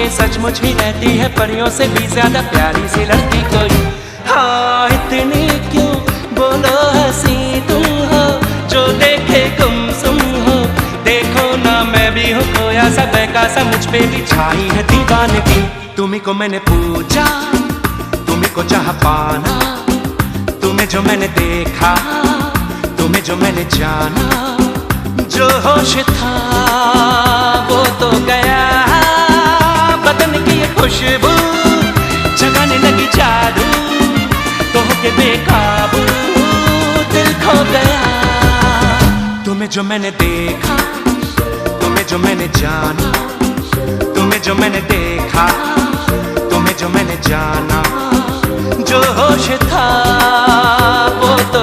सचमुच ही रहती है परियों से भी ज्यादा प्यारी सी लड़की कोई। हाँ इतनी क्यों बोलो हंसी तुम हो, जो देखे गुमसुम हो। देखो ना मैं भी हूँ खोया सा बहका सा, मुझ पे भी छाई है दीवानगी। तुम्हीं को मैंने पूछा, तुम्हीं को चाह पाना, तुम्हें जो मैंने देखा, तुम्हें जो मैंने जाना। जो होश था वो तो गया, बदन की ये खुशबू जगाने लगी जादू, तो होके बेकाबू दिल खो गया। तुम्हें जो मैंने देखा, तुम्हें जो मैंने जाना, तुम्हें जो मैंने देखा, तुम्हें जो मैंने जाना। जो होश था वो तो